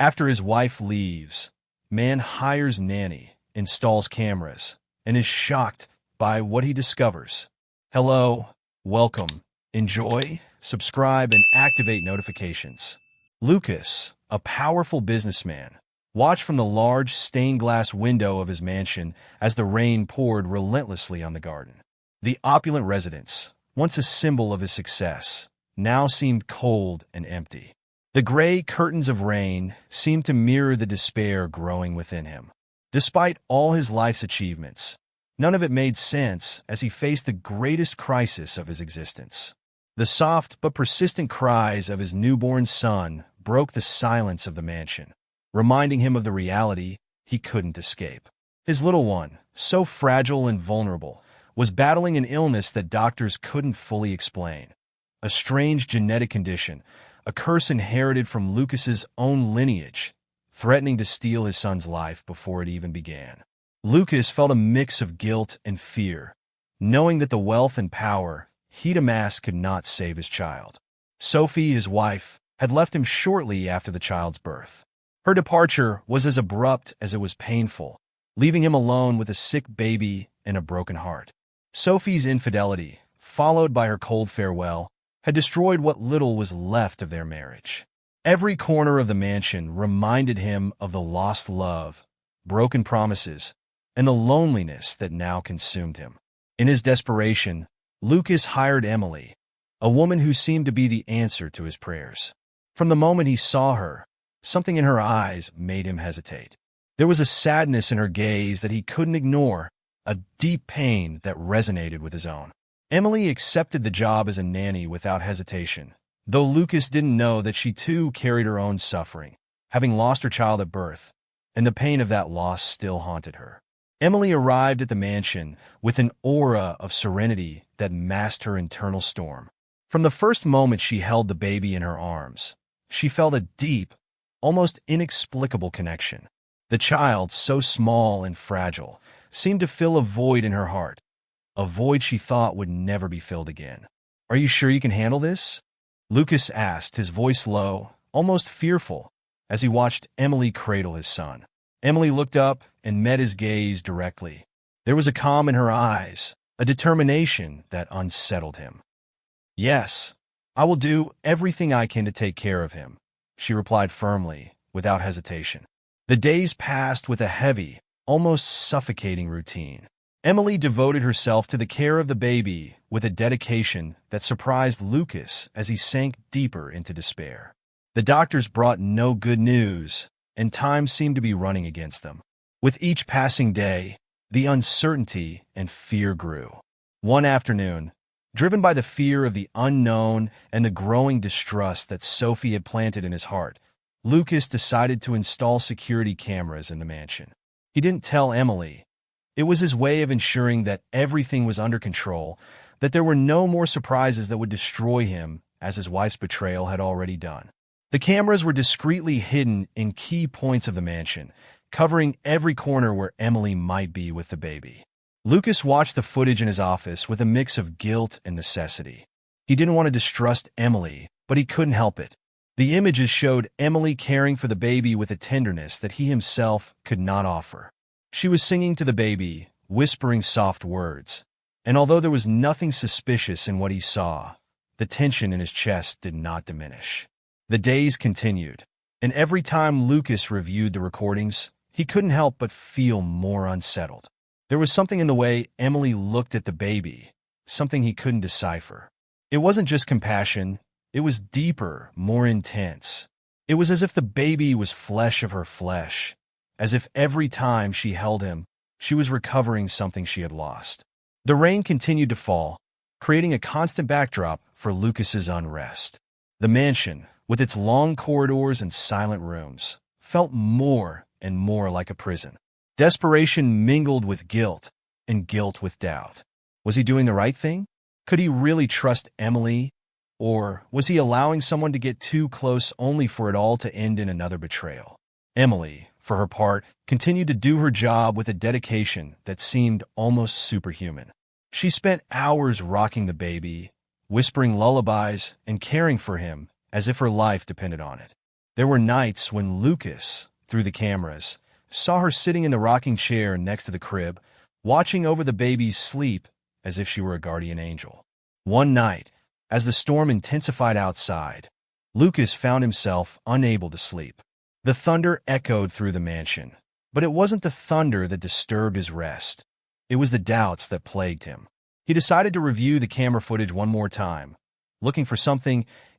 After his wife leaves, man hires Nanny, installs cameras, and is shocked by what he discovers. Hello, welcome, enjoy, subscribe, and activate notifications. Lucas, a powerful businessman, watched from the large stained glass window of his mansion as the rain poured relentlessly on the garden. The opulent residence, once a symbol of his success, now seemed cold and empty. The gray curtains of rain seemed to mirror the despair growing within him. Despite all his life's achievements, none of it made sense as he faced the greatest crisis of his existence. The soft but persistent cries of his newborn son broke the silence of the mansion, reminding him of the reality he couldn't escape. His little one, so fragile and vulnerable, was battling an illness that doctors couldn't fully explain. A strange genetic condition, a curse inherited from Lucas's own lineage, threatening to steal his son's life before it even began. Lucas felt a mix of guilt and fear, knowing that the wealth and power he'd amassed could not save his child. Sophie, his wife, had left him shortly after the child's birth. Her departure was as abrupt as it was painful, leaving him alone with a sick baby and a broken heart. Sophie's infidelity, followed by her cold farewell, had destroyed what little was left of their marriage. Every corner of the mansion reminded him of the lost love, broken promises, and the loneliness that now consumed him. In his desperation, Lucas hired Emily, a woman who seemed to be the answer to his prayers. From the moment he saw her, something in her eyes made him hesitate. There was a sadness in her gaze that he couldn't ignore, a deep pain that resonated with his own. Emily accepted the job as a nanny without hesitation, though Lucas didn't know that she too carried her own suffering, having lost her child at birth, and the pain of that loss still haunted her. Emily arrived at the mansion with an aura of serenity that masked her internal storm. From the first moment she held the baby in her arms, she felt a deep, almost inexplicable connection. The child, so small and fragile, seemed to fill a void in her heart, a void she thought would never be filled again. "Are you sure you can handle this?" Lucas asked, his voice low, almost fearful, as he watched Emily cradle his son. Emily looked up and met his gaze directly. There was a calm in her eyes, a determination that unsettled him. "Yes, I will do everything I can to take care of him," she replied firmly, without hesitation. The days passed with a heavy, almost suffocating routine. Emily devoted herself to the care of the baby with a dedication that surprised Lucas as he sank deeper into despair. The doctors brought no good news, and time seemed to be running against them. With each passing day, the uncertainty and fear grew. One afternoon, driven by the fear of the unknown and the growing distrust that Sophie had planted in his heart, Lucas decided to install security cameras in the mansion. He didn't tell Emily. It was his way of ensuring that everything was under control, that there were no more surprises that would destroy him, as his wife's betrayal had already done. The cameras were discreetly hidden in key points of the mansion, covering every corner where Emily might be with the baby. Lucas watched the footage in his office with a mix of guilt and necessity. He didn't want to distrust Emily, but he couldn't help it. The images showed Emily caring for the baby with a tenderness that he himself could not offer. She was singing to the baby, whispering soft words, and although there was nothing suspicious in what he saw, the tension in his chest did not diminish. The days continued, and every time Lucas reviewed the recordings, he couldn't help but feel more unsettled. There was something in the way Emily looked at the baby, something he couldn't decipher. It wasn't just compassion, it was deeper, more intense. It was as if the baby was flesh of her flesh, as if every time she held him, she was recovering something she had lost. The rain continued to fall, creating a constant backdrop for Lucas's unrest. The mansion, with its long corridors and silent rooms, felt more and more like a prison. Desperation mingled with guilt, and guilt with doubt. Was he doing the right thing? Could he really trust Emily? Or was he allowing someone to get too close only for it all to end in another betrayal? Emily, for her part, continued to do her job with a dedication that seemed almost superhuman. She spent hours rocking the baby, whispering lullabies, and caring for him as if her life depended on it. There were nights when Lucas, through the cameras, saw her sitting in the rocking chair next to the crib, watching over the baby's sleep as if she were a guardian angel. One night, as the storm intensified outside, Lucas found himself unable to sleep. The thunder echoed through the mansion, but it wasn't the thunder that disturbed his rest. It was the doubts that plagued him. He decided to review the camera footage one more time, looking for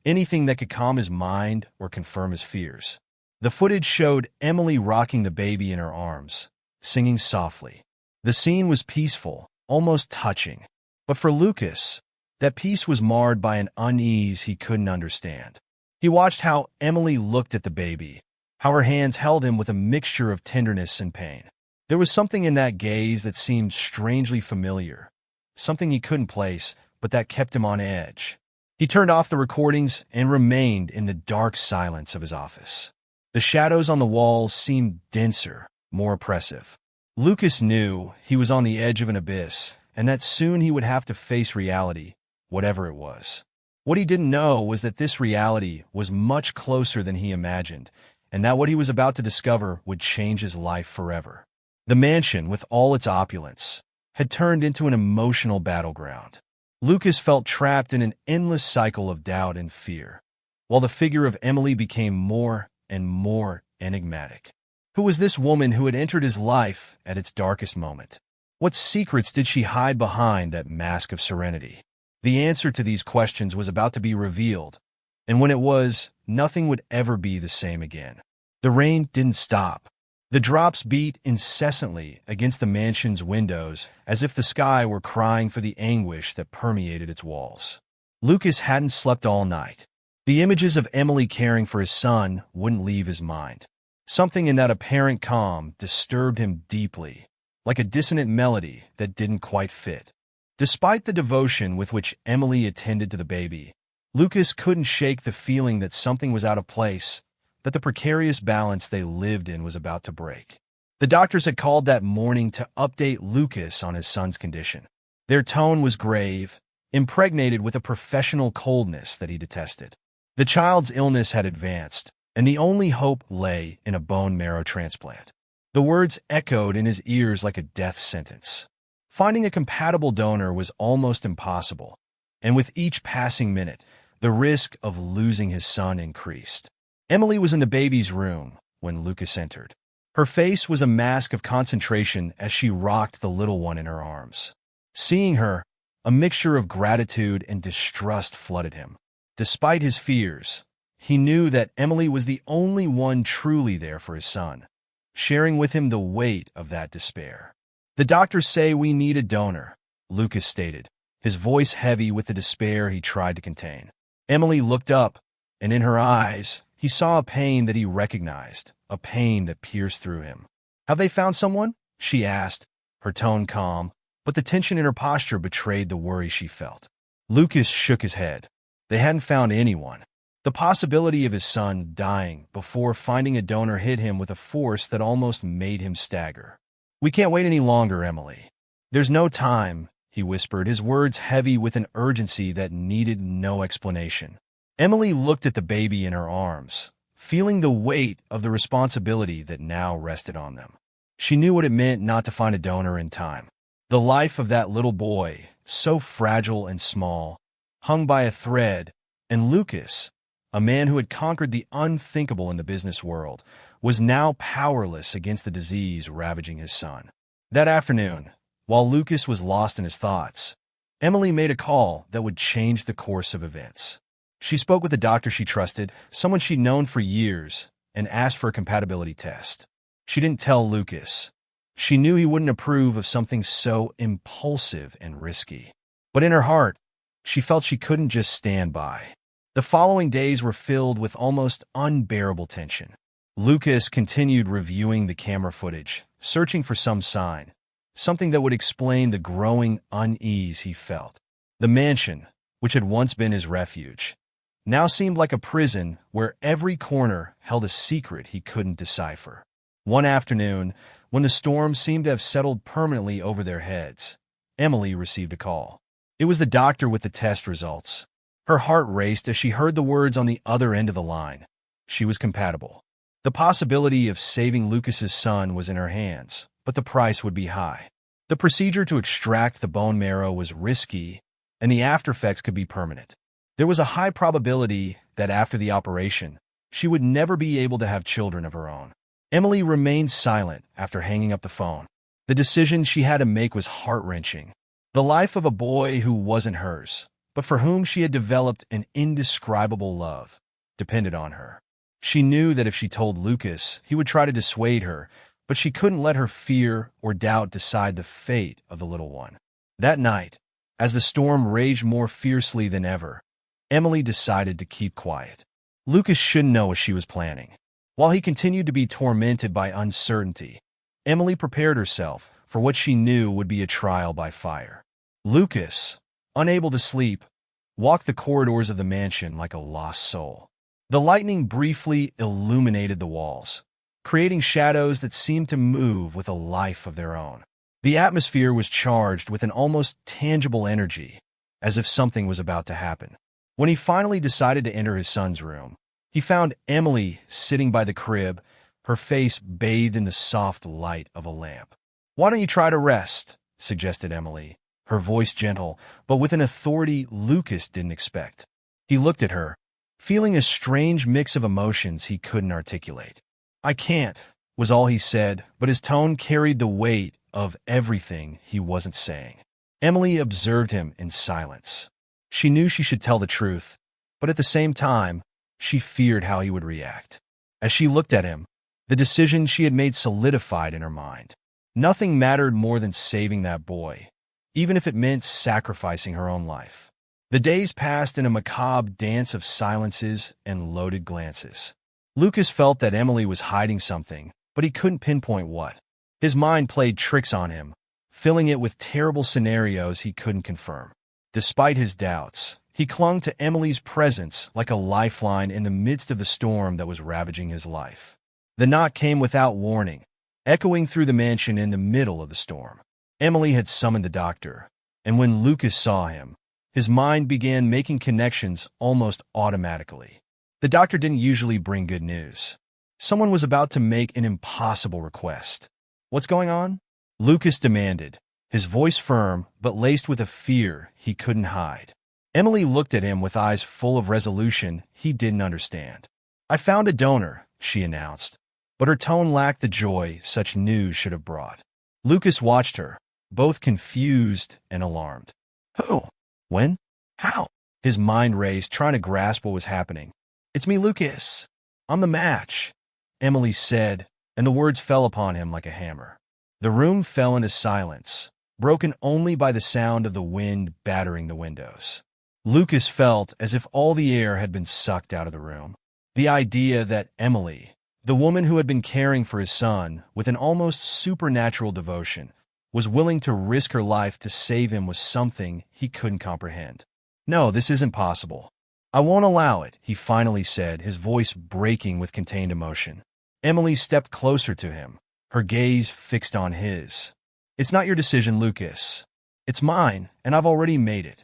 anything that could calm his mind or confirm his fears. The footage showed Emily rocking the baby in her arms, singing softly. The scene was peaceful, almost touching. But for Lucas, that peace was marred by an unease he couldn't understand. He watched how Emily looked at the baby, how her hands held him with a mixture of tenderness and pain. There was something in that gaze that seemed strangely familiar, something he couldn't place, but that kept him on edge. He turned off the recordings and remained in the dark silence of his office. The shadows on the walls seemed denser, more oppressive. Lucas knew he was on the edge of an abyss, and that soon he would have to face reality, whatever it was. What he didn't know was that this reality was much closer than he imagined, and that what he was about to discover would change his life forever. The mansion, with all its opulence, had turned into an emotional battleground. Lucas felt trapped in an endless cycle of doubt and fear, while the figure of Emily became more and more enigmatic. Who was this woman who had entered his life at its darkest moment? What secrets did she hide behind that mask of serenity? The answer to these questions was about to be revealed, and when it was, nothing would ever be the same again. The rain didn't stop. The drops beat incessantly against the mansion's windows as if the sky were crying for the anguish that permeated its walls. Lucas hadn't slept all night. The images of Emily caring for his son wouldn't leave his mind. Something in that apparent calm disturbed him deeply, like a dissonant melody that didn't quite fit. Despite the devotion with which Emily attended to the baby, Lucas couldn't shake the feeling that something was out of place, that the precarious balance they lived in was about to break. The doctors had called that morning to update Lucas on his son's condition. Their tone was grave, impregnated with a professional coldness that he detested. The child's illness had advanced, and the only hope lay in a bone marrow transplant. The words echoed in his ears like a death sentence. Finding a compatible donor was almost impossible, and with each passing minute, the risk of losing his son increased. Emily was in the baby's room when Lucas entered. Her face was a mask of concentration as she rocked the little one in her arms. Seeing her, a mixture of gratitude and distrust flooded him. Despite his fears, he knew that Emily was the only one truly there for his son, sharing with him the weight of that despair. "The doctors say we need a donor," Lucas stated, his voice heavy with the despair he tried to contain. Emily looked up, and in her eyes, he saw a pain that he recognized, a pain that pierced through him. "Have they found someone?" she asked, her tone calm, but the tension in her posture betrayed the worry she felt. Lucas shook his head. They hadn't found anyone. The possibility of his son dying before finding a donor hit him with a force that almost made him stagger. "We can't wait any longer, Emily. There's no time," he whispered, his words heavy with an urgency that needed no explanation. Emily looked at the baby in her arms, feeling the weight of the responsibility that now rested on them. She knew what it meant not to find a donor in time. The life of that little boy, so fragile and small, hung by a thread, and Lucas, a man who had conquered the unthinkable in the business world, was now powerless against the disease ravaging his son. That afternoon, while Lucas was lost in his thoughts, Emily made a call that would change the course of events. She spoke with a doctor she trusted, someone she'd known for years, and asked for a compatibility test. She didn't tell Lucas. She knew he wouldn't approve of something so impulsive and risky. But in her heart, she felt she couldn't just stand by. The following days were filled with almost unbearable tension. Lucas continued reviewing the camera footage, searching for some sign, something that would explain the growing unease he felt. The mansion, which had once been his refuge, now seemed like a prison where every corner held a secret he couldn't decipher. One afternoon, when the storm seemed to have settled permanently over their heads, Emily received a call. It was the doctor with the test results. Her heart raced as she heard the words on the other end of the line. she was compatible. The possibility of saving Lucas's son was in her hands, but the price would be high. The procedure to extract the bone marrow was risky, and the aftereffects could be permanent. There was a high probability that after the operation, she would never be able to have children of her own. Emily remained silent after hanging up the phone. The decision she had to make was heart-wrenching. The life of a boy who wasn't hers, but for whom she had developed an indescribable love, depended on her. She knew that if she told Lucas, he would try to dissuade her, but she couldn't let her fear or doubt decide the fate of the little one. That night, as the storm raged more fiercely than ever, Emily decided to keep quiet. Lucas shouldn't know what she was planning. While he continued to be tormented by uncertainty, Emily prepared herself for what she knew would be a trial by fire. Lucas, unable to sleep, walked the corridors of the mansion like a lost soul. The lightning briefly illuminated the walls, creating shadows that seemed to move with a life of their own. The atmosphere was charged with an almost tangible energy, as if something was about to happen. When he finally decided to enter his son's room, he found Emily sitting by the crib, her face bathed in the soft light of a lamp. "Why don't you try to rest?" suggested Emily, her voice gentle, but with an authority Lucas didn't expect. He looked at her, feeling a strange mix of emotions he couldn't articulate. "I can't," was all he said, but his tone carried the weight of everything he wasn't saying. Emily observed him in silence. She knew she should tell the truth, but at the same time, she feared how he would react. As she looked at him, the decision she had made solidified in her mind. Nothing mattered more than saving that boy, even if it meant sacrificing her own life. The days passed in a macabre dance of silences and loaded glances. Lucas felt that Emily was hiding something, but he couldn't pinpoint what. His mind played tricks on him, filling it with terrible scenarios he couldn't confirm. Despite his doubts, he clung to Emily's presence like a lifeline in the midst of the storm that was ravaging his life. The knock came without warning, echoing through the mansion in the middle of the storm. Emily had summoned the doctor, and when Lucas saw him, his mind began making connections almost automatically. The doctor didn't usually bring good news. Someone was about to make an impossible request. "What's going on?" Lucas demanded, his voice firm but laced with a fear he couldn't hide. Emily looked at him with eyes full of resolution he didn't understand. "I found a donor," she announced, but her tone lacked the joy such news should have brought. Lucas watched her, both confused and alarmed. "Who? When? How?" His mind raced, trying to grasp what was happening. "It's me, Lucas. I'm the match," Emily said, and the words fell upon him like a hammer. The room fell into silence, broken only by the sound of the wind battering the windows. Lucas felt as if all the air had been sucked out of the room. The idea that Emily, the woman who had been caring for his son with an almost supernatural devotion, was willing to risk her life to save him was something he couldn't comprehend. "No, this isn't possible. I won't allow it," he finally said, his voice breaking with contained emotion. Emily stepped closer to him, her gaze fixed on his. "It's not your decision, Lucas. It's mine, and I've already made it."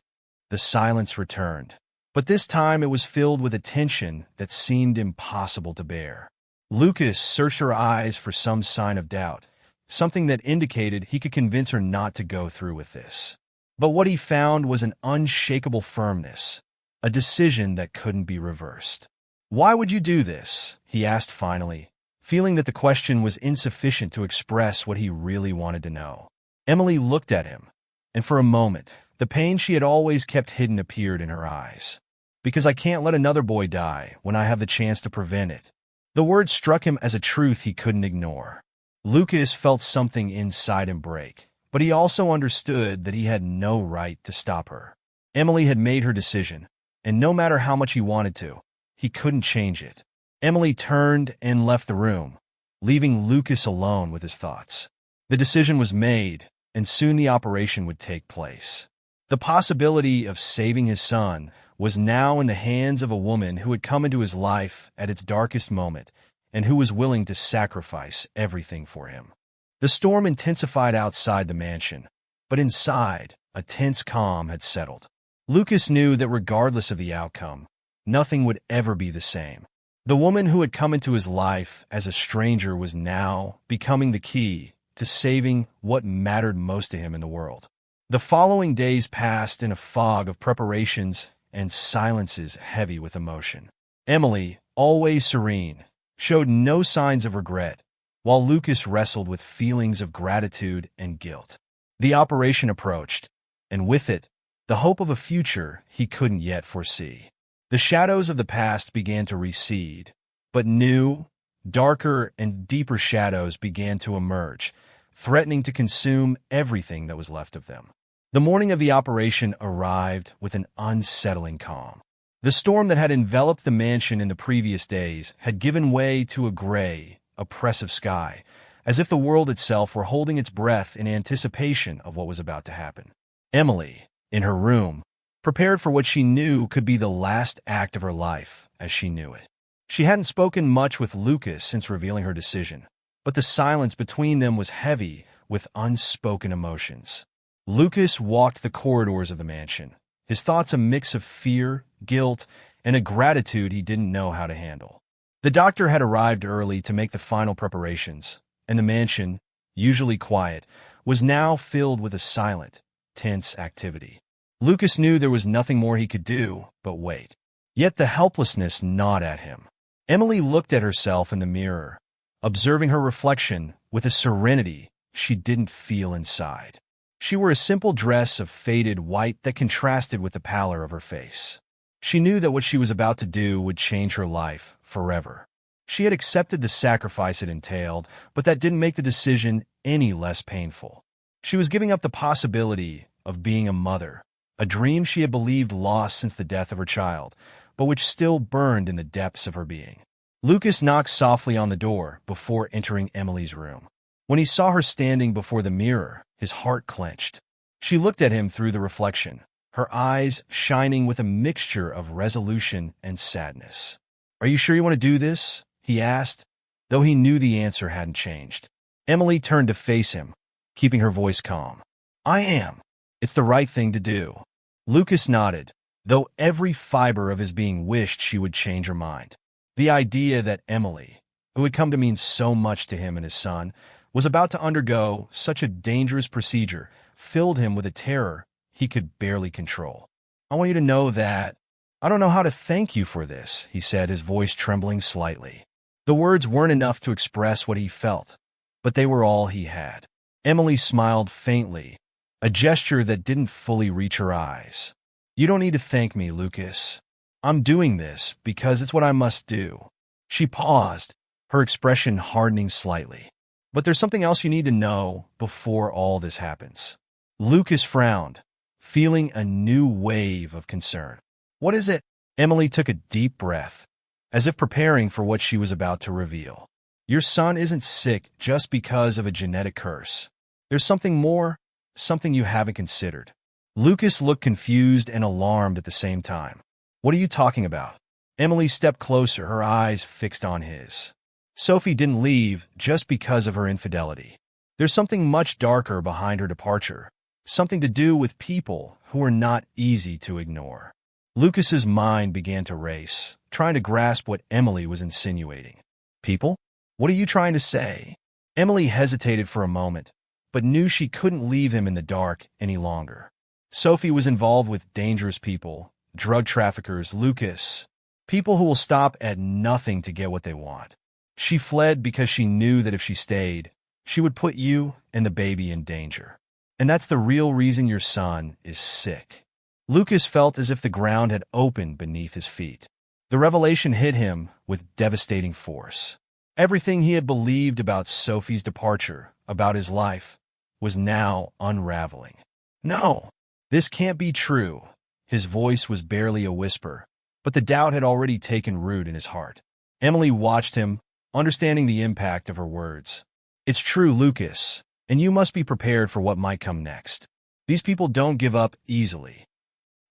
The silence returned, but this time it was filled with a tension that seemed impossible to bear. Lucas searched her eyes for some sign of doubt, something that indicated he could convince her not to go through with this. But what he found was an unshakable firmness, a decision that couldn't be reversed. "Why would you do this?" he asked finally, feeling that the question was insufficient to express what he really wanted to know. Emily looked at him, and for a moment, the pain she had always kept hidden appeared in her eyes. "Because I can't let another boy die when I have the chance to prevent it." The word struck him as a truth he couldn't ignore. Lucas felt something inside him break, but he also understood that he had no right to stop her. Emily had made her decision, and no matter how much he wanted to, he couldn't change it. Emily turned and left the room, leaving Lucas alone with his thoughts. The decision was made, and soon the operation would take place. The possibility of saving his son was now in the hands of a woman who had come into his life at its darkest moment and who was willing to sacrifice everything for him. The storm intensified outside the mansion, but inside, a tense calm had settled. Lucas knew that regardless of the outcome, nothing would ever be the same. The woman who had come into his life as a stranger was now becoming the key to saving what mattered most to him in the world. The following days passed in a fog of preparations and silences heavy with emotion. Emily, always serene, showed no signs of regret, while Lucas wrestled with feelings of gratitude and guilt. The operation approached, and with it, the hope of a future he couldn't yet foresee. The shadows of the past began to recede, but new, darker, and deeper shadows began to emerge, threatening to consume everything that was left of them. The morning of the operation arrived with an unsettling calm. The storm that had enveloped the mansion in the previous days had given way to a gray, oppressive sky, as if the world itself were holding its breath in anticipation of what was about to happen. Emily, in her room, prepared for what she knew could be the last act of her life as she knew it. She hadn't spoken much with Lucas since revealing her decision, but the silence between them was heavy with unspoken emotions. Lucas walked the corridors of the mansion, his thoughts a mix of fear, guilt, and a gratitude he didn't know how to handle. The doctor had arrived early to make the final preparations, and the mansion, usually quiet, was now filled with a silent, tense activity. Lucas knew there was nothing more he could do but wait. Yet the helplessness gnawed at him. Emily looked at herself in the mirror, observing her reflection with a serenity she didn't feel inside. She wore a simple dress of faded white that contrasted with the pallor of her face. She knew that what she was about to do would change her life forever. She had accepted the sacrifice it entailed, but that didn't make the decision any less painful. She was giving up the possibility of being a mother, a dream she had believed lost since the death of her child, but which still burned in the depths of her being. Lucas knocked softly on the door before entering Emily's room. When he saw her standing before the mirror, his heart clenched. She looked at him through the reflection, her eyes shining with a mixture of resolution and sadness. "Are you sure you want to do this?" he asked, though he knew the answer hadn't changed. Emily turned to face him, keeping her voice calm. "I am. It's the right thing to do." Lucas nodded, though every fiber of his being wished she would change her mind. The idea that Emily, who had come to mean so much to him and his son, was about to undergo such a dangerous procedure filled him with a terror he could barely control. "I want you to know that I don't know how to thank you for this," he said, his voice trembling slightly. The words weren't enough to express what he felt, but they were all he had. Emily smiled faintly, a gesture that didn't fully reach her eyes. "You don't need to thank me, Lucas. I'm doing this because it's what I must do." She paused, her expression hardening slightly. "But there's something else you need to know before all this happens." Lucas frowned, feeling a new wave of concern. "What is it?" Emily took a deep breath, as if preparing for what she was about to reveal. "Your son isn't sick just because of a genetic curse. There's something more, something you haven't considered." Lucas looked confused and alarmed at the same time. "What are you talking about?" Emily stepped closer, her eyes fixed on his. "Sophie didn't leave just because of her infidelity. There's something much darker behind her departure, something to do with people who are not easy to ignore." Lucas's mind began to race, trying to grasp what Emily was insinuating. "People? What are you trying to say?" Emily hesitated for a moment, but knew she couldn't leave him in the dark any longer. Sophie was involved with dangerous people, drug traffickers, Lucas, people who will stop at nothing to get what they want. She fled because she knew that if she stayed, she would put you and the baby in danger. And that's the real reason your son is sick. Lucas felt as if the ground had opened beneath his feet. The revelation hit him with devastating force. Everything he had believed about Sophie's departure, about his life, was now unraveling. "No, this can't be true." His voice was barely a whisper, but the doubt had already taken root in his heart. Emily watched him, understanding the impact of her words. "It's true, Lucas, and you must be prepared for what might come next. These people don't give up easily."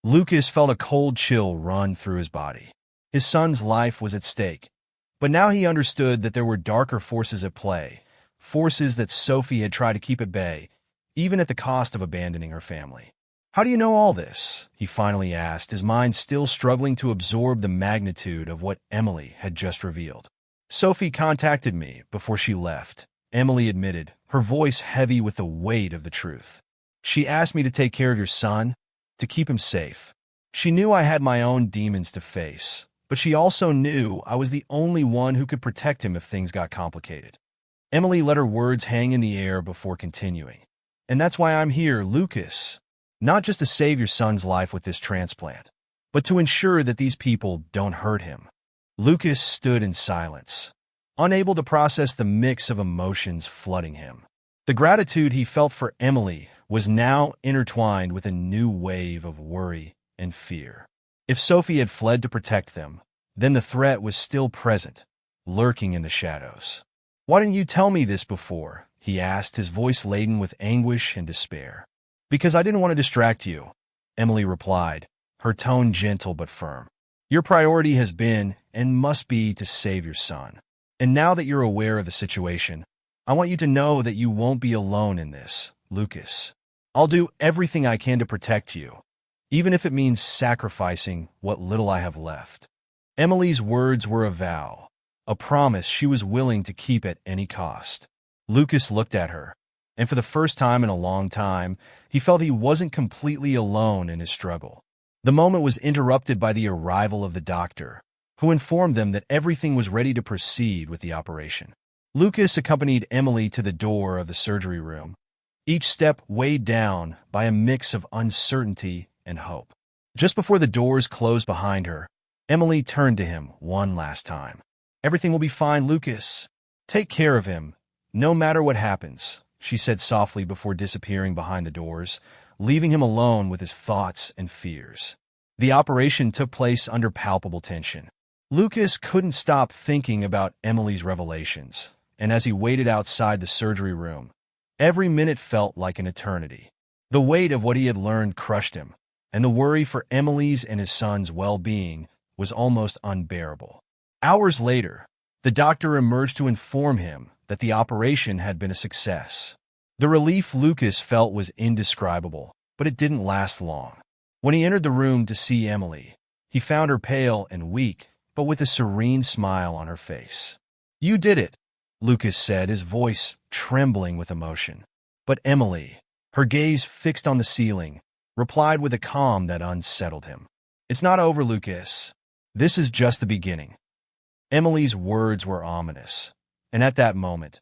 Lucas felt a cold chill run through his body. His son's life was at stake, but now he understood that there were darker forces at play, forces that Sophie had tried to keep at bay, even at the cost of abandoning her family. "How do you know all this?" he finally asked, his mind still struggling to absorb the magnitude of what Emily had just revealed. "Sophie contacted me before she left," Emily admitted, her voice heavy with the weight of the truth. "She asked me to take care of your son, to keep him safe. She knew I had my own demons to face, but she also knew I was the only one who could protect him if things got complicated." Emily let her words hang in the air before continuing. "And that's why I'm here, Lucas. Not just to save your son's life with this transplant, but to ensure that these people don't hurt him." Lucas stood in silence, unable to process the mix of emotions flooding him. The gratitude he felt for Emily was now intertwined with a new wave of worry and fear. If Sophie had fled to protect them, then the threat was still present, lurking in the shadows. "Why didn't you tell me this before?" he asked, his voice laden with anguish and despair. "Because I didn't want to distract you," Emily replied, her tone gentle but firm. "Your priority has been and must be to save your son. And now that you're aware of the situation, I want you to know that you won't be alone in this, Lucas. I'll do everything I can to protect you, even if it means sacrificing what little I have left." Emily's words were a vow, a promise she was willing to keep at any cost. Lucas looked at her, and for the first time in a long time, he felt he wasn't completely alone in his struggle. The moment was interrupted by the arrival of the doctor, who informed them that everything was ready to proceed with the operation. Lucas accompanied Emily to the door of the surgery room, each step weighed down by a mix of uncertainty and hope. Just before the doors closed behind her, Emily turned to him one last time. "Everything will be fine, Lucas. Take care of him, no matter what happens," she said softly before disappearing behind the doors, leaving him alone with his thoughts and fears. The operation took place under palpable tension. Lucas couldn't stop thinking about Emily's revelations, and as he waited outside the surgery room, every minute felt like an eternity. The weight of what he had learned crushed him, and the worry for Emily's and his son's well-being was almost unbearable. Hours later, the doctor emerged to inform him that the operation had been a success. The relief Lucas felt was indescribable, but it didn't last long. When he entered the room to see Emily, he found her pale and weak, but with a serene smile on her face. "You did it," Lucas said, his voice trembling with emotion. But Emily, her gaze fixed on the ceiling, replied with a calm that unsettled him. "It's not over, Lucas. This is just the beginning." Emily's words were ominous, and at that moment,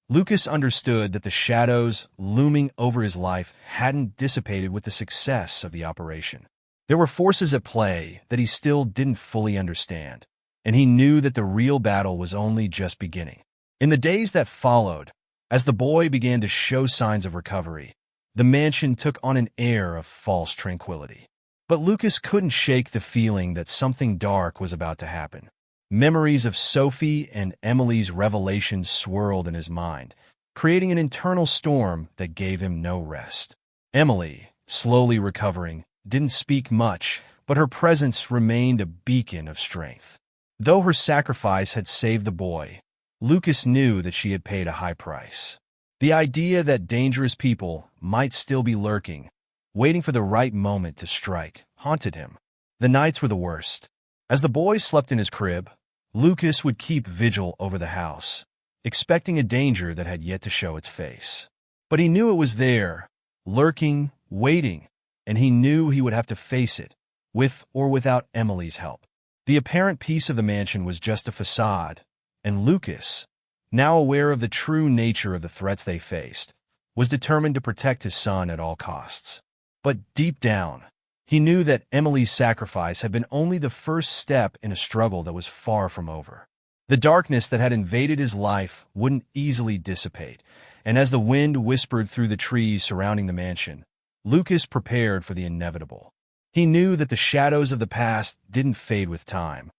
Lucas understood that the shadows looming over his life hadn't dissipated with the success of the operation. There were forces at play that he still didn't fully understand, and he knew that the real battle was only just beginning. In the days that followed, as the boy began to show signs of recovery, the mansion took on an air of false tranquility. But Lucas couldn't shake the feeling that something dark was about to happen. Memories of Sophie and Emily's revelations swirled in his mind, creating an internal storm that gave him no rest. Emily, slowly recovering, didn't speak much, but her presence remained a beacon of strength. Though her sacrifice had saved the boy, Lucas knew that she had paid a high price. The idea that dangerous people might still be lurking, waiting for the right moment to strike, haunted him. The nights were the worst. As the boy slept in his crib, Lucas would keep vigil over the house, expecting a danger that had yet to show its face. But he knew it was there, lurking, waiting, and he knew he would have to face it, with or without Emily's help. The apparent peace of the mansion was just a facade, and Lucas, now aware of the true nature of the threats they faced, was determined to protect his son at all costs. But deep down, he knew that Emily's sacrifice had been only the first step in a struggle that was far from over. The darkness that had invaded his life wouldn't easily dissipate, and as the wind whispered through the trees surrounding the mansion, Lucas prepared for the inevitable. He knew that the shadows of the past didn't fade with time.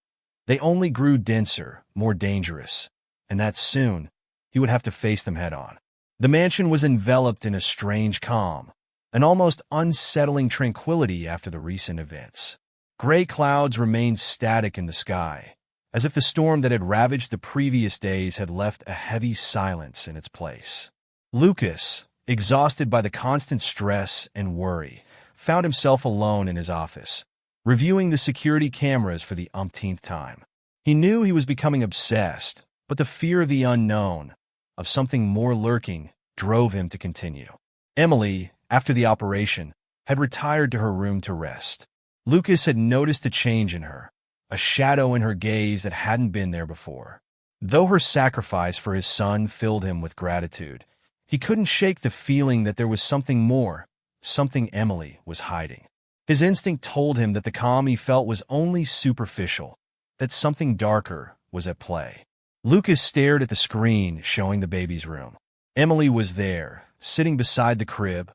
They only grew denser, more dangerous, and that soon he would have to face them head-on. The mansion was enveloped in a strange calm, an almost unsettling tranquility after the recent events. Gray clouds remained static in the sky, as if the storm that had ravaged the previous days had left a heavy silence in its place. Lucas, exhausted by the constant stress and worry, found himself alone in his office, reviewing the security cameras for the umpteenth time. He knew he was becoming obsessed, but the fear of the unknown, of something more lurking, drove him to continue. Emily, after the operation, had retired to her room to rest. Lucas had noticed a change in her, a shadow in her gaze that hadn't been there before. Though her sacrifice for his son filled him with gratitude, he couldn't shake the feeling that there was something more, something Emily was hiding. His instinct told him that the calm he felt was only superficial, that something darker was at play. Lucas stared at the screen showing the baby's room. Emily was there, sitting beside the crib,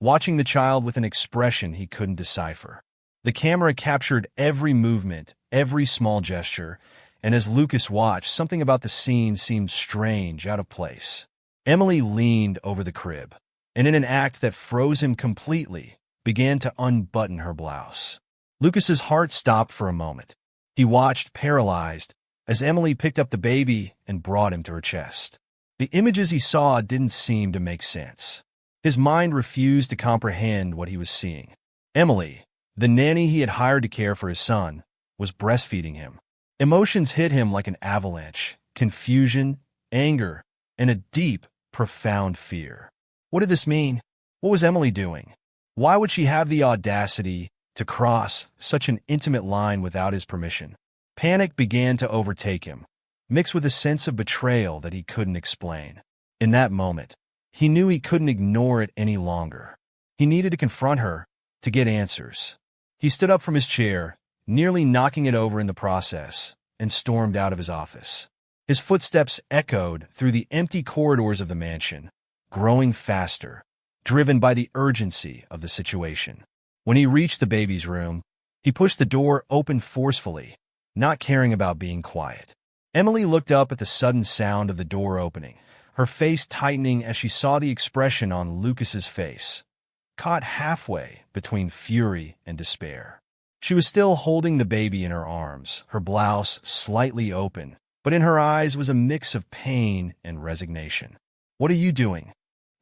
watching the child with an expression he couldn't decipher. The camera captured every movement, every small gesture, and as Lucas watched, something about the scene seemed strange, out of place. Emily leaned over the crib, and in an act that froze him completely, began to unbutton her blouse. Lucas's heart stopped for a moment. He watched, paralyzed, as Emily picked up the baby and brought him to her chest. The images he saw didn't seem to make sense. His mind refused to comprehend what he was seeing. Emily, the nanny he had hired to care for his son, was breastfeeding him. Emotions hit him like an avalanche: confusion, anger, and a deep, profound fear. What did this mean? What was Emily doing? Why would she have the audacity to cross such an intimate line without his permission? Panic began to overtake him, mixed with a sense of betrayal that he couldn't explain. In that moment, he knew he couldn't ignore it any longer. He needed to confront her, to get answers. He stood up from his chair, nearly knocking it over in the process, and stormed out of his office. His footsteps echoed through the empty corridors of the mansion, growing faster, driven by the urgency of the situation. When he reached the baby's room, he pushed the door open forcefully, not caring about being quiet. Emily looked up at the sudden sound of the door opening, her face tightening as she saw the expression on Lucas's face, caught halfway between fury and despair. She was still holding the baby in her arms, her blouse slightly open, but in her eyes was a mix of pain and resignation. "What are you doing?"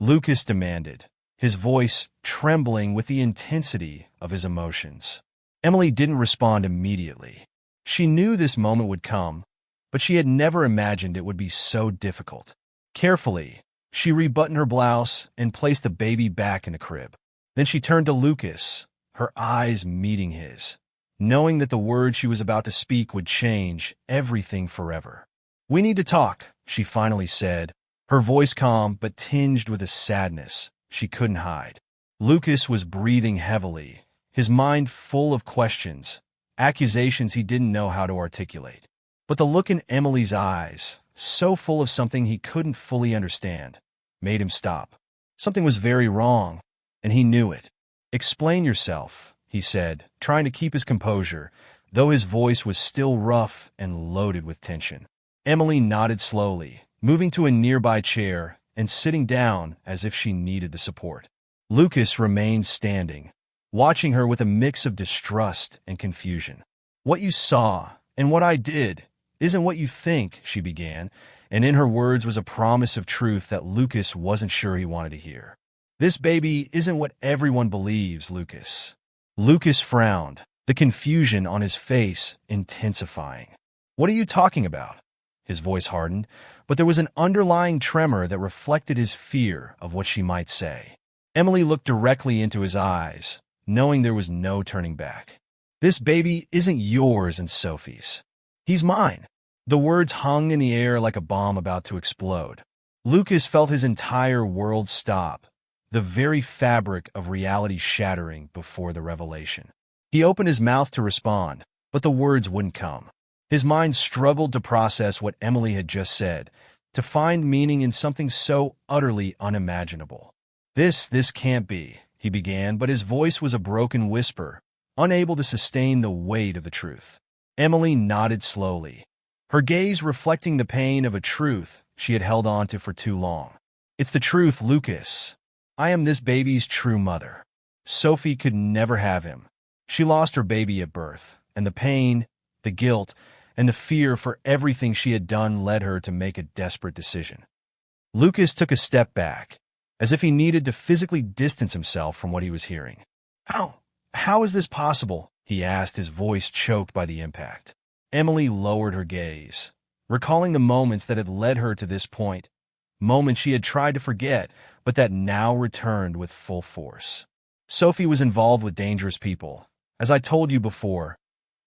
Lucas demanded, his voice trembling with the intensity of his emotions. Emily didn't respond immediately. She knew this moment would come, but she had never imagined it would be so difficult. Carefully, she rebuttoned her blouse and placed the baby back in the crib. Then she turned to Lucas, her eyes meeting his, knowing that the words she was about to speak would change everything forever. "We need to talk," she finally said, her voice calm but tinged with a sadness she couldn't hide. Lucas was breathing heavily, his mind full of questions, accusations he didn't know how to articulate. But the look in Emily's eyes, so full of something he couldn't fully understand, made him stop. Something was very wrong, and he knew it. "Explain yourself," he said, trying to keep his composure, though his voice was still rough and loaded with tension. Emily nodded slowly, moving to a nearby chair and sitting down as if she needed the support. Lucas remained standing, watching her with a mix of distrust and confusion. "What you saw, and what I did, isn't what you think," she began, and in her words was a promise of truth that Lucas wasn't sure he wanted to hear. "This baby isn't what everyone believes, Lucas." Lucas frowned, the confusion on his face intensifying. "What are you talking about?" His voice hardened, but there was an underlying tremor that reflected his fear of what she might say. Emily looked directly into his eyes, knowing there was no turning back. "This baby isn't yours and Sophie's. He's mine." The words hung in the air like a bomb about to explode. Lucas felt his entire world stop, the very fabric of reality shattering before the revelation. He opened his mouth to respond, but the words wouldn't come. His mind struggled to process what Emily had just said, to find meaning in something so utterly unimaginable. This can't be," he began, but his voice was a broken whisper, unable to sustain the weight of the truth. Emily nodded slowly, her gaze reflecting the pain of a truth she had held on to for too long. "It's the truth, Lucas. I am this baby's true mother. Sophie could never have him. She lost her baby at birth, and the pain, the guilt, and the fear for everything she had done led her to make a desperate decision." Lucas took a step back, as if he needed to physically distance himself from what he was hearing. How? How is this possible? He asked, his voice choked by the impact. Emily lowered her gaze, recalling the moments that had led her to this point, moments she had tried to forget, but that now returned with full force. Sophie was involved with dangerous people. As I told you before,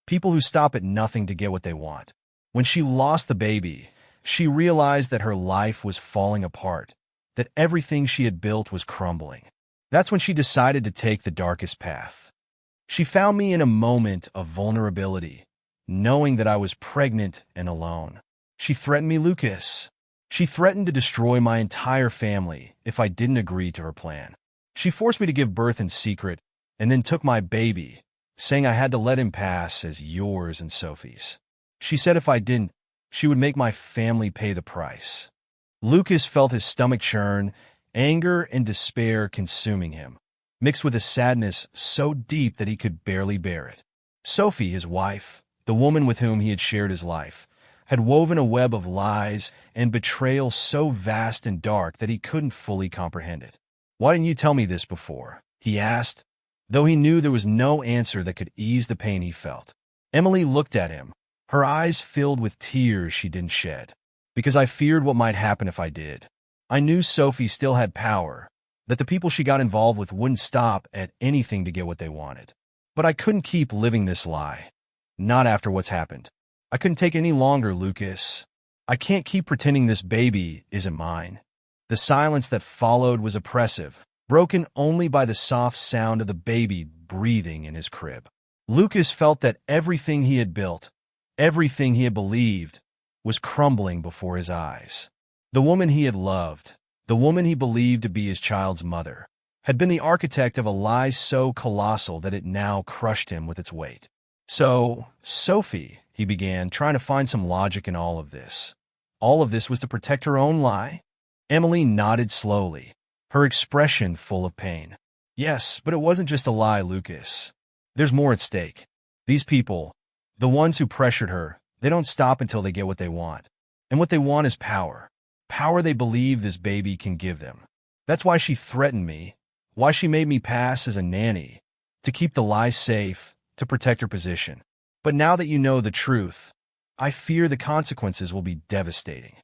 people who stop at nothing to get what they want. When she lost the baby, she realized that her life was falling apart, that everything she had built was crumbling. That's when she decided to take the darkest path. She found me in a moment of vulnerability, knowing that I was pregnant and alone. She threatened me, Lucas. She threatened to destroy my entire family if I didn't agree to her plan. She forced me to give birth in secret and then took my baby, saying I had to let him pass as yours and Sophie's. She said if I didn't, she would make my family pay the price. Lucas felt his stomach churn, anger and despair consuming him, mixed with a sadness so deep that he could barely bear it. Sophie, his wife, the woman with whom he had shared his life, had woven a web of lies and betrayal so vast and dark that he couldn't fully comprehend it. "Why didn't you tell me this before?" he asked, though he knew there was no answer that could ease the pain he felt. Emily looked at him, her eyes filled with tears she didn't shed. "Because I feared what might happen if I did. I knew Sophie still had power, that the people she got involved with wouldn't stop at anything to get what they wanted. But I couldn't keep living this lie. Not after what's happened. I couldn't take it any longer, Lucas. I can't keep pretending this baby isn't mine." The silence that followed was oppressive, broken only by the soft sound of the baby breathing in his crib. Lucas felt that everything he had built, everything he had believed, was crumbling before his eyes. The woman he had loved, the woman he believed to be his child's mother, had been the architect of a lie so colossal that it now crushed him with its weight. "So, Sophie," he began, trying to find some logic in all of this. All of this was to protect her own lie? Emily nodded slowly, her expression full of pain. "Yes, but it wasn't just a lie, Lucas. There's more at stake. These people, the ones who pressured her, they don't stop until they get what they want. And what they want is power. Power they believe this baby can give them. That's why she threatened me, why she made me pass as a nanny, to keep the lie safe, to protect her position. But now that you know the truth, I fear the consequences will be devastating."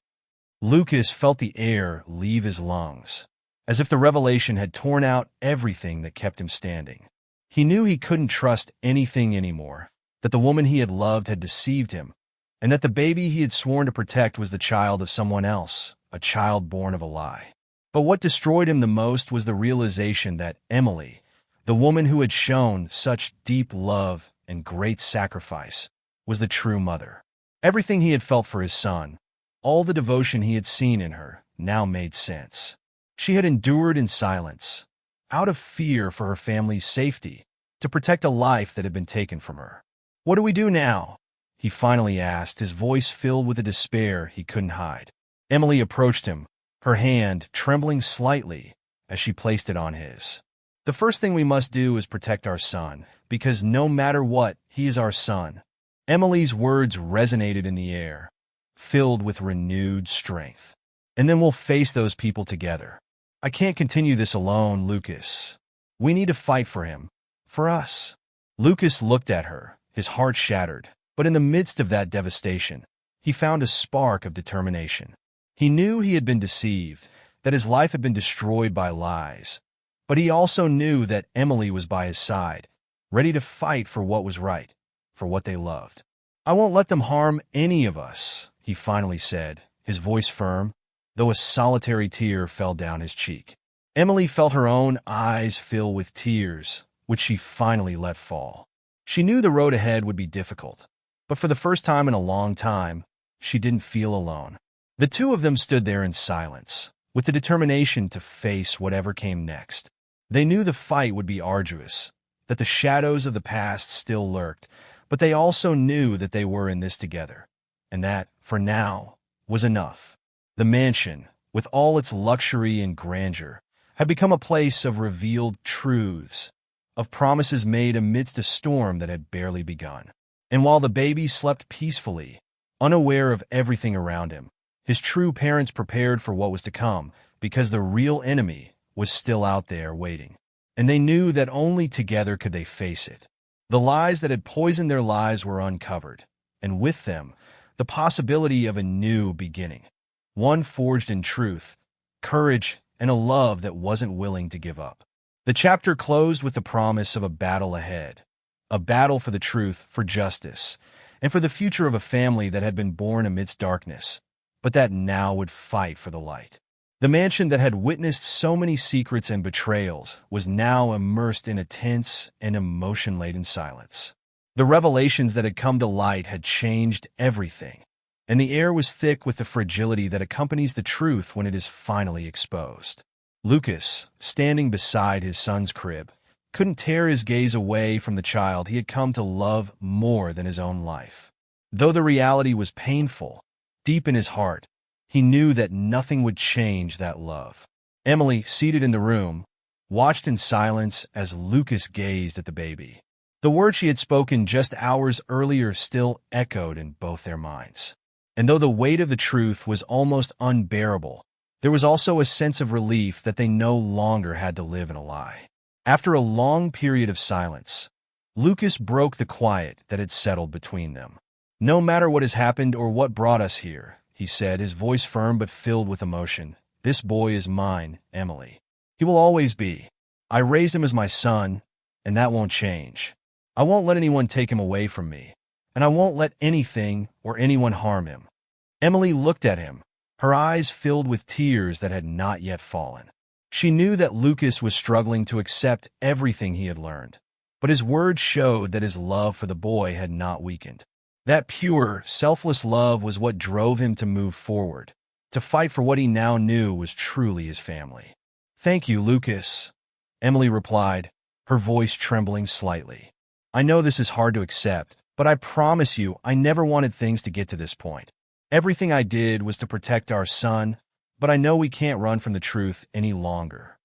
Lucas felt the air leave his lungs, as if the revelation had torn out everything that kept him standing. He knew he couldn't trust anything anymore, that the woman he had loved had deceived him, and that the baby he had sworn to protect was the child of someone else, a child born of a lie. But what destroyed him the most was the realization that Emily, the woman who had shown such deep love and great sacrifice, was the true mother. Everything he had felt for his son, all the devotion he had seen in her, now made sense. She had endured in silence, out of fear for her family's safety, to protect a life that had been taken from her. "What do we do now?" he finally asked, his voice filled with a despair he couldn't hide. Emily approached him, her hand trembling slightly as she placed it on his. "The first thing we must do is protect our son, because no matter what, he is our son." Emily's words resonated in the air, filled with renewed strength. "And then we'll face those people together. I can't continue this alone, Lucas. We need to fight for him, for us." Lucas looked at her, his heart shattered, but in the midst of that devastation, he found a spark of determination. He knew he had been deceived, that his life had been destroyed by lies, but he also knew that Emily was by his side, ready to fight for what was right, for what they loved. "I won't let them harm any of us," he finally said, his voice firm, though a solitary tear fell down his cheek. Emily felt her own eyes fill with tears, which she finally let fall. She knew the road ahead would be difficult, but for the first time in a long time, she didn't feel alone. The two of them stood there in silence, with the determination to face whatever came next. They knew the fight would be arduous, that the shadows of the past still lurked, but they also knew that they were in this together, and that, for now, was enough. The mansion, with all its luxury and grandeur, had become a place of revealed truths, of promises made amidst a storm that had barely begun. And while the baby slept peacefully, unaware of everything around him, his true parents prepared for what was to come, because the real enemy was still out there waiting. and they knew that only together could they face it. The lies that had poisoned their lives were uncovered, and with them, the possibility of a new beginning, one forged in truth, courage, and a love that wasn't willing to give up. The chapter closed with the promise of a battle ahead, a battle for the truth, for justice, and for the future of a family that had been born amidst darkness, but that now would fight for the light. The mansion that had witnessed so many secrets and betrayals was now immersed in a tense and emotion-laden silence. The revelations that had come to light had changed everything, and the air was thick with the fragility that accompanies the truth when it is finally exposed. Lucas, standing beside his son's crib, couldn't tear his gaze away from the child he had come to love more than his own life. Though the reality was painful, deep in his heart, he knew that nothing would change that love. Emily, seated in the room, watched in silence as Lucas gazed at the baby. The words she had spoken just hours earlier still echoed in both their minds. And though the weight of the truth was almost unbearable, there was also a sense of relief that they no longer had to live in a lie. After a long period of silence, Lucas broke the quiet that had settled between them. "No matter what has happened or what brought us here," he said, his voice firm but filled with emotion, "this boy is mine, Emily. He will always be. I raised him as my son, and that won't change. I won't let anyone take him away from me, and I won't let anything or anyone harm him." Emily looked at him, her eyes filled with tears that had not yet fallen. She knew that Lucas was struggling to accept everything he had learned, but his words showed that his love for the boy had not weakened. That pure, selfless love was what drove him to move forward, to fight for what he now knew was truly his family. "Thank you, Lucas," Emily replied, her voice trembling slightly. "I know this is hard to accept, but I promise you I never wanted things to get to this point. Everything I did was to protect our son, but I know we can't run from the truth any longer."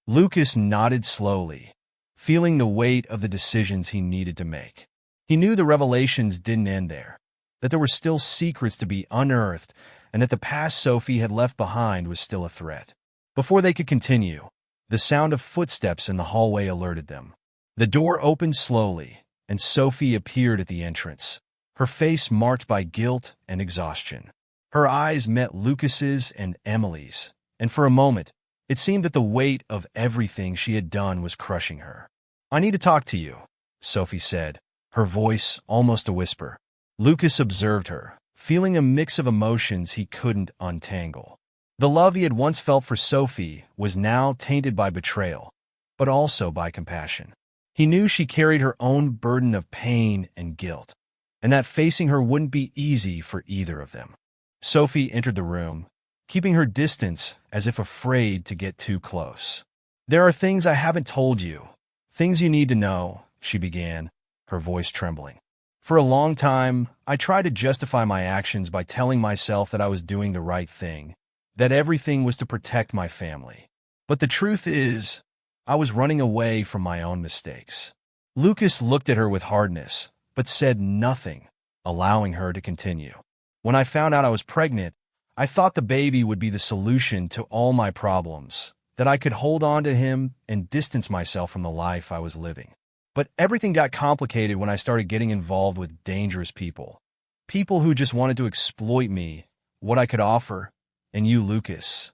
Lucas nodded slowly, feeling the weight of the decisions he needed to make. He knew the revelations didn't end there, that there were still secrets to be unearthed, and that the past Sophie had left behind was still a threat. Before they could continue, the sound of footsteps in the hallway alerted them. The door opened slowly, and Sophie appeared at the entrance, her face marked by guilt and exhaustion. Her eyes met Lucas's and Emily's, and for a moment, it seemed that the weight of everything she had done was crushing her. "I need to talk to you," Sophie said, her voice almost a whisper. Lucas observed her, feeling a mix of emotions he couldn't untangle. The love he had once felt for Sophie was now tainted by betrayal, but also by compassion. He knew she carried her own burden of pain and guilt, and that facing her wouldn't be easy for either of them. Sophie entered the room, keeping her distance as if afraid to get too close. "There are things I haven't told you, things you need to know," she began, her voice trembling. "For a long time, I tried to justify my actions by telling myself that I was doing the right thing, that everything was to protect my family. But the truth is, I was running away from my own mistakes." Lucas looked at her with hardness, but said nothing, allowing her to continue. "When I found out I was pregnant, I thought the baby would be the solution to all my problems, that I could hold on to him and distance myself from the life I was living. But everything got complicated when I started getting involved with dangerous people. People who just wanted to exploit me, what I could offer, and you, Lucas."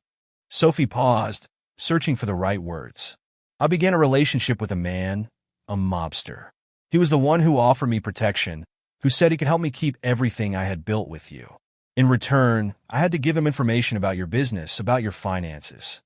Sophie paused, searching for the right words. "I began a relationship with a man, a mobster. He was the one who offered me protection, who said he could help me keep everything I had built with you. In return, I had to give him information about your business, about your finances."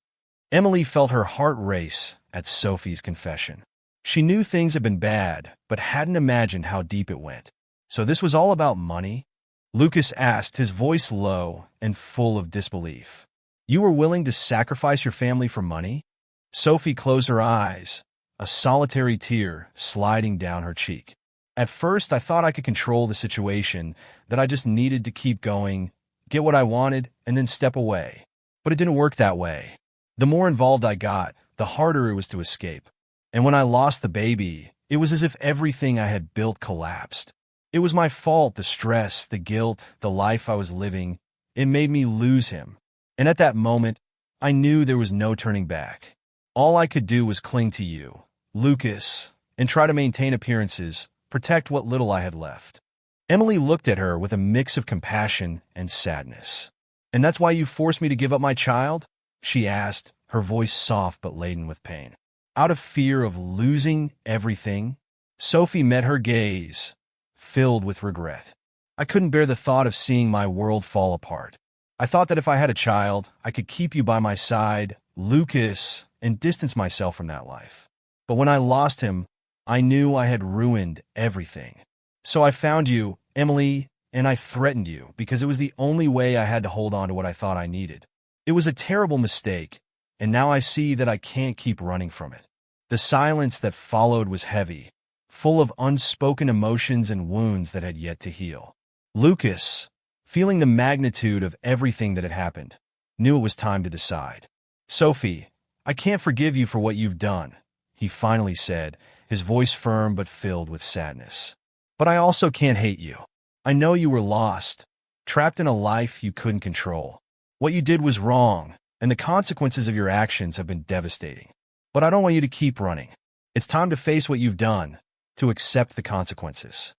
Emily felt her heart race at Sophie's confession. She knew things had been bad, but hadn't imagined how deep it went. "So this was all about money?" Lucas asked, his voice low and full of disbelief. "You were willing to sacrifice your family for money?" Sophie closed her eyes, a solitary tear sliding down her cheek. "At first, I thought I could control the situation, that I just needed to keep going, get what I wanted, and then step away. But it didn't work that way. The more involved I got, the harder it was to escape. And when I lost the baby, it was as if everything I had built collapsed. It was my fault, the stress, the guilt, the life I was living. It made me lose him. And at that moment, I knew there was no turning back. All I could do was cling to you, Lucas, and try to maintain appearances, protect what little I had left. Emily looked at her with a mix of compassion and sadness. And that's why you forced me to give up my child? She asked, her voice soft but laden with pain. Out of fear of losing everything? Sophie met her gaze, filled with regret. I couldn't bear the thought of seeing my world fall apart. I thought that if I had a child, I could keep you by my side, Lucas, and distance myself from that life. But when I lost him, I knew I had ruined everything. So I found you, Emily, and I threatened you because it was the only way I had to hold on to what I thought I needed. It was a terrible mistake, and now I see that I can't keep running from it. The silence that followed was heavy, full of unspoken emotions and wounds that had yet to heal. Lucas, feeling the magnitude of everything that had happened, knew it was time to decide. Sophie, I can't forgive you for what you've done, he finally said, his voice firm but filled with sadness. But I also can't hate you. I know you were lost, trapped in a life you couldn't control. What you did was wrong, and the consequences of your actions have been devastating. But I don't want you to keep running. It's time to face what you've done, to accept the consequences.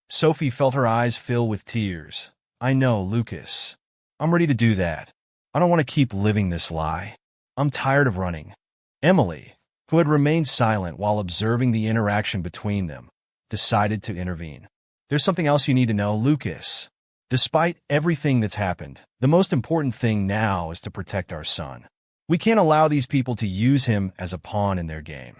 Sophie felt her eyes fill with tears. I know, Lucas. I'm ready to do that. I don't want to keep living this lie. I'm tired of running. Emily, who had remained silent while observing the interaction between them, decided to intervene. There's something else you need to know, Lucas. Despite everything that's happened, the most important thing now is to protect our son. We can't allow these people to use him as a pawn in their game.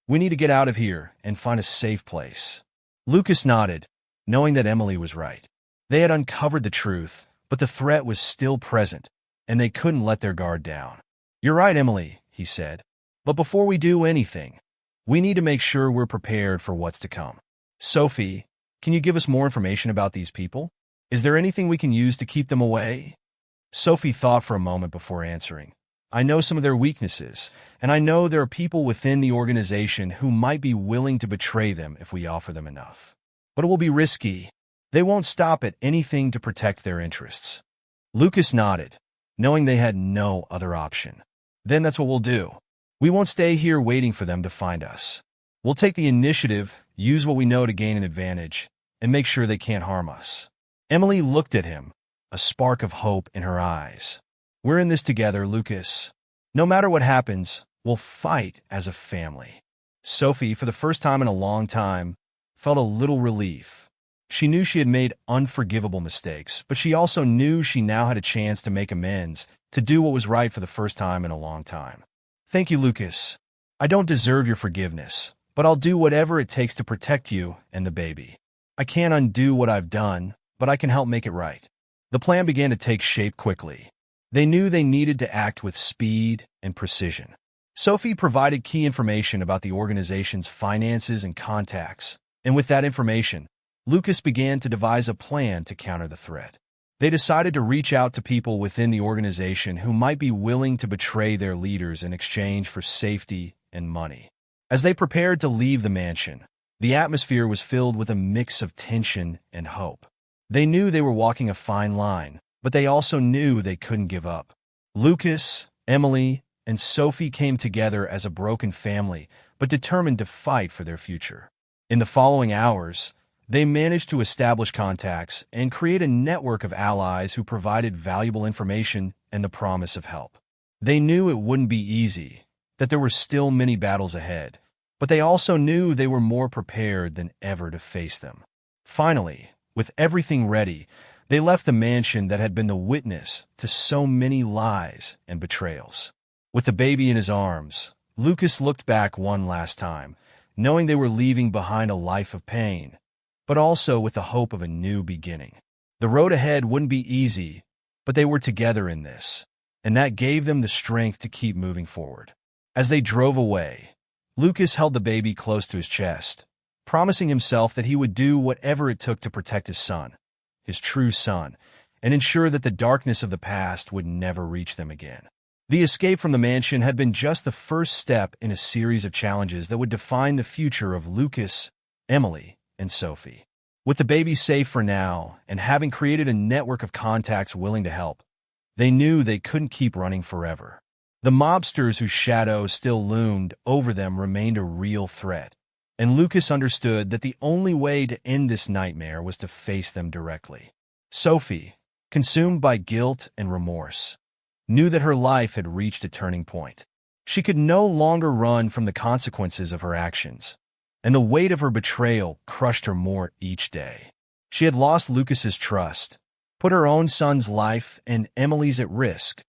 We need to get out of here and find a safe place. Lucas nodded, knowing that Emily was right. They had uncovered the truth, but the threat was still present, and they couldn't let their guard down. You're right, Emily, he said. But before we do anything, we need to make sure we're prepared for what's to come. Sophie, can you give us more information about these people? Is there anything we can use to keep them away? Sophie thought for a moment before answering. I know some of their weaknesses, and I know there are people within the organization who might be willing to betray them if we offer them enough. But it will be risky. They won't stop at anything to protect their interests. Lucas nodded, knowing they had no other option. Then that's what we'll do. We won't stay here waiting for them to find us. We'll take the initiative, use what we know to gain an advantage, and make sure they can't harm us. Emily looked at him, a spark of hope in her eyes. We're in this together, Lucas. No matter what happens, we'll fight as a family. Sophie, for the first time in a long time, felt a little relief. She knew she had made unforgivable mistakes, but she also knew she now had a chance to make amends, to do what was right for the first time in a long time. Thank you, Lucas. I don't deserve your forgiveness, but I'll do whatever it takes to protect you and the baby. I can't undo what I've done, but I can help make it right. The plan began to take shape quickly. They knew they needed to act with speed and precision. Sophie provided key information about the organization's finances and contacts, and with that information, Lucas began to devise a plan to counter the threat. They decided to reach out to people within the organization who might be willing to betray their leaders in exchange for safety and money. As they prepared to leave the mansion, the atmosphere was filled with a mix of tension and hope. They knew they were walking a fine line, but they also knew they couldn't give up. Lucas, Emily, and Sophie came together as a broken family, but determined to fight for their future. In the following hours, they managed to establish contacts and create a network of allies who provided valuable information and the promise of help. They knew it wouldn't be easy, that there were still many battles ahead, but they also knew they were more prepared than ever to face them. Finally, with everything ready, they left the mansion that had been the witness to so many lies and betrayals. With the baby in his arms, Lucas looked back one last time, knowing they were leaving behind a life of pain, but also with the hope of a new beginning. The road ahead wouldn't be easy, but they were together in this, and that gave them the strength to keep moving forward. As they drove away, Lucas held the baby close to his chest, promising himself that he would do whatever it took to protect his son, his true son, and ensure that the darkness of the past would never reach them again. The escape from the mansion had been just the first step in a series of challenges that would define the future of Lucas, Emily, and Sophie. With the baby safe for now, and having created a network of contacts willing to help, they knew they couldn't keep running forever. The mobsters whose shadow still loomed over them remained a real threat, and Lucas understood that the only way to end this nightmare was to face them directly. Sophie, consumed by guilt and remorse, knew that her life had reached a turning point. She could no longer run from the consequences of her actions, and the weight of her betrayal crushed her more each day. She had lost Lucas's trust, put her own son's life and Emily's at risk,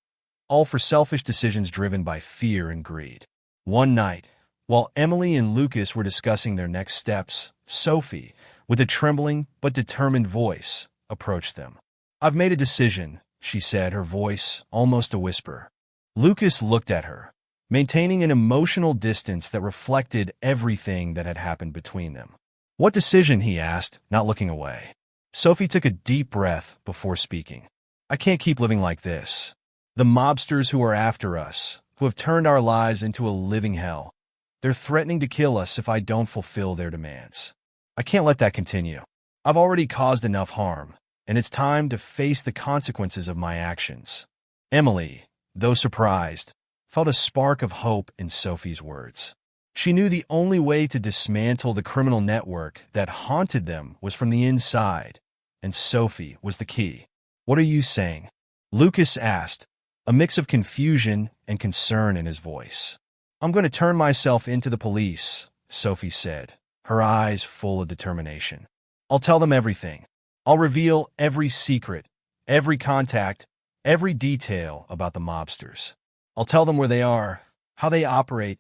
all for selfish decisions driven by fear and greed. One night, while Emily and Lucas were discussing their next steps, Sophie, with a trembling but determined voice, approached them. "I've made a decision," she said, her voice almost a whisper. Lucas looked at her, maintaining an emotional distance that reflected everything that had happened between them. "What decision?" he asked, not looking away. Sophie took a deep breath before speaking. "I can't keep living like this. The mobsters who are after us, who have turned our lives into a living hell, they're threatening to kill us if I don't fulfill their demands. I can't let that continue. I've already caused enough harm, and it's time to face the consequences of my actions." Emily, though surprised, felt a spark of hope in Sophie's words. She knew the only way to dismantle the criminal network that haunted them was from the inside, and Sophie was the key. "What are you saying?" Lucas asked, a mix of confusion and concern in his voice. "I'm going to turn myself into the police," Sophie said, her eyes full of determination. "I'll tell them everything. I'll reveal every secret, every contact, every detail about the mobsters. I'll tell them where they are, how they operate,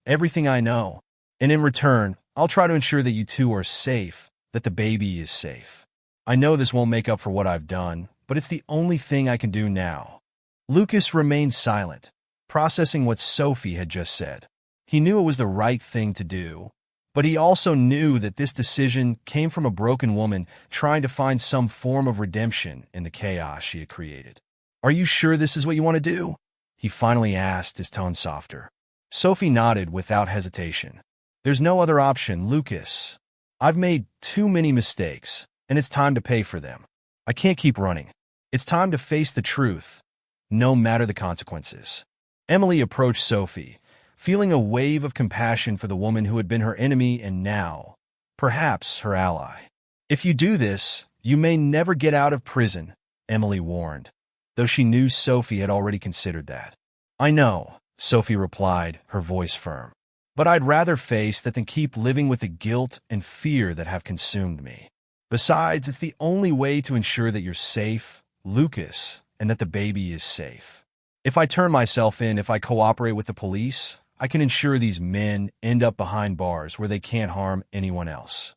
everything I know. And in return, I'll try to ensure that you two are safe, that the baby is safe. I know this won't make up for what I've done, but it's the only thing I can do now." Lucas remained silent, processing what Sophie had just said. He knew it was the right thing to do, but he also knew that this decision came from a broken woman trying to find some form of redemption in the chaos she had created. "Are you sure this is what you want to do?" he finally asked, his tone softer. Sophie nodded without hesitation. "There's no other option, Lucas. I've made too many mistakes, and it's time to pay for them. I can't keep running. It's time to face the truth, no matter the consequences." Emily approached Sophie, feeling a wave of compassion for the woman who had been her enemy and now, perhaps, her ally. "If you do this, you may never get out of prison," Emily warned, though she knew Sophie had already considered that. "I know," Sophie replied, her voice firm. "But I'd rather face that than keep living with the guilt and fear that have consumed me. Besides, it's the only way to ensure that you're safe, Lucas, and that the baby is safe. If I turn myself in, if I cooperate with the police, I can ensure these men end up behind bars where they can't harm anyone else."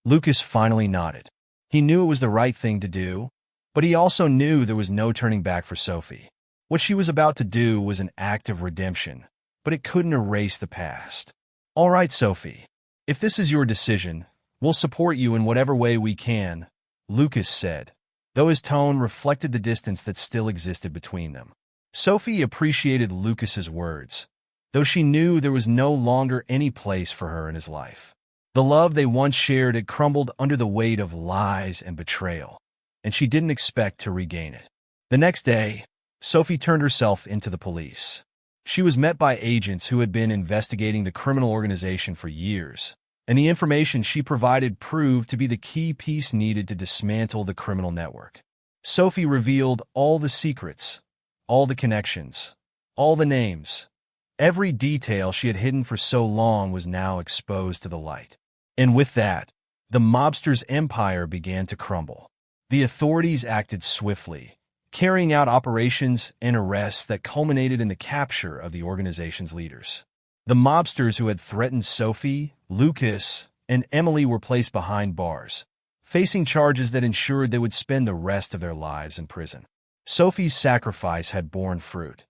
Lucas finally nodded. He knew it was the right thing to do, but he also knew there was no turning back for Sophie. What she was about to do was an act of redemption, but it couldn't erase the past. "All right, Sophie. If this is your decision, we'll support you in whatever way we can," Lucas said, though his tone reflected the distance that still existed between them. Sophie appreciated Lucas's words, though she knew there was no longer any place for her in his life. The love they once shared had crumbled under the weight of lies and betrayal, and she didn't expect to regain it. The next day, Sophie turned herself into the police. She was met by agents who had been investigating the criminal organization for years, and the information she provided proved to be the key piece needed to dismantle the criminal network. Sophie revealed all the secrets, all the connections, all the names. Every detail she had hidden for so long was now exposed to the light. And with that, the mobsters' empire began to crumble. The authorities acted swiftly, carrying out operations and arrests that culminated in the capture of the organization's leaders. The mobsters who had threatened Sophie, Lucas, and Emily were placed behind bars, facing charges that ensured they would spend the rest of their lives in prison. Sophie's sacrifice had borne fruit.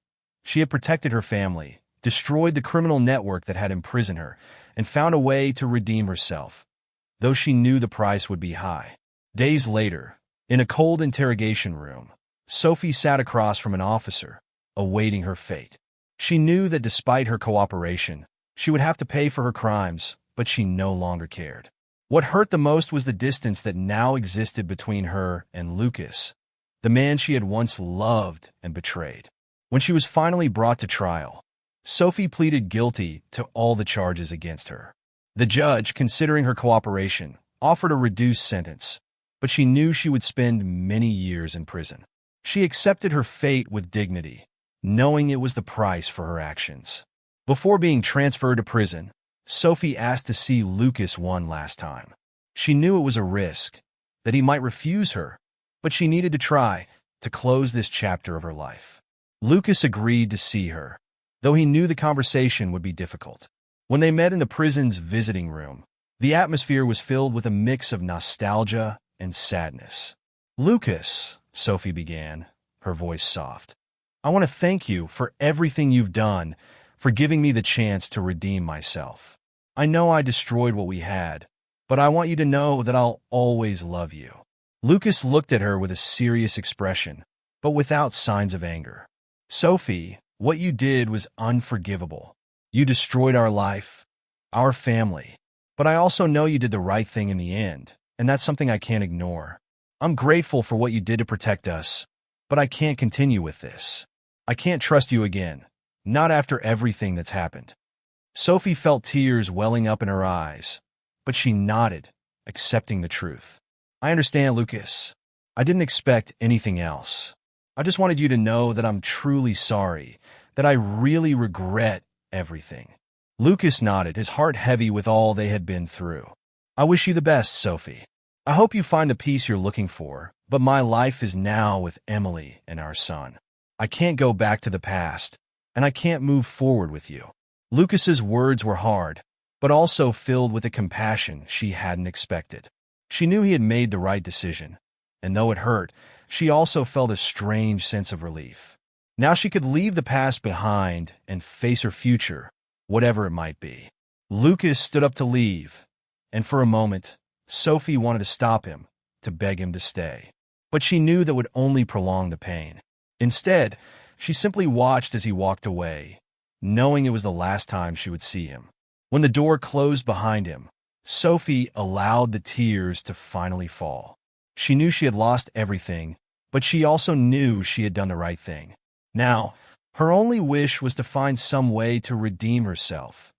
She had protected her family, destroyed the criminal network that had imprisoned her, and found a way to redeem herself, though she knew the price would be high. Days later, in a cold interrogation room, Sophie sat across from an officer, awaiting her fate. She knew that despite her cooperation, she would have to pay for her crimes, but she no longer cared. What hurt the most was the distance that now existed between her and Lucas, the man she had once loved and betrayed. When she was finally brought to trial, Sophie pleaded guilty to all the charges against her. The judge, considering her cooperation, offered a reduced sentence, but she knew she would spend many years in prison. She accepted her fate with dignity, knowing it was the price for her actions. Before being transferred to prison, Sophie asked to see Lucas one last time. She knew it was a risk, that he might refuse her, but she needed to try to close this chapter of her life. Lucas agreed to see her, though he knew the conversation would be difficult. When they met in the prison's visiting room, the atmosphere was filled with a mix of nostalgia and sadness. "Lucas," Sophie began, her voice soft, "I want to thank you for everything you've done, for giving me the chance to redeem myself. I know I destroyed what we had, but I want you to know that I'll always love you." Lucas looked at her with a serious expression, but without signs of anger. "Sophie, what you did was unforgivable. You destroyed our life, our family, but I also know you did the right thing in the end, and that's something I can't ignore. I'm grateful for what you did to protect us, but I can't continue with this. I can't trust you again, not after everything that's happened." Sophie felt tears welling up in her eyes, but she nodded, accepting the truth. "I understand, Lucas. I didn't expect anything else. I just wanted you to know that I'm truly sorry, that I really regret everything." Lucas nodded, his heart heavy with all they had been through. "I wish you the best, Sophie. I hope you find the peace you're looking for, but my life is now with Emily and our son. I can't go back to the past, and I can't move forward with you." Lucas's words were hard, but also filled with a compassion she hadn't expected. She knew he had made the right decision, and though it hurt, she also felt a strange sense of relief. Now she could leave the past behind and face her future, whatever it might be. Lucas stood up to leave, and for a moment, Sophie wanted to stop him, to beg him to stay. But she knew that would only prolong the pain. Instead, she simply watched as he walked away, knowing it was the last time she would see him. When the door closed behind him, Sophie allowed the tears to finally fall. She knew she had lost everything, but she also knew she had done the right thing. Now, her only wish was to find some way to redeem herself,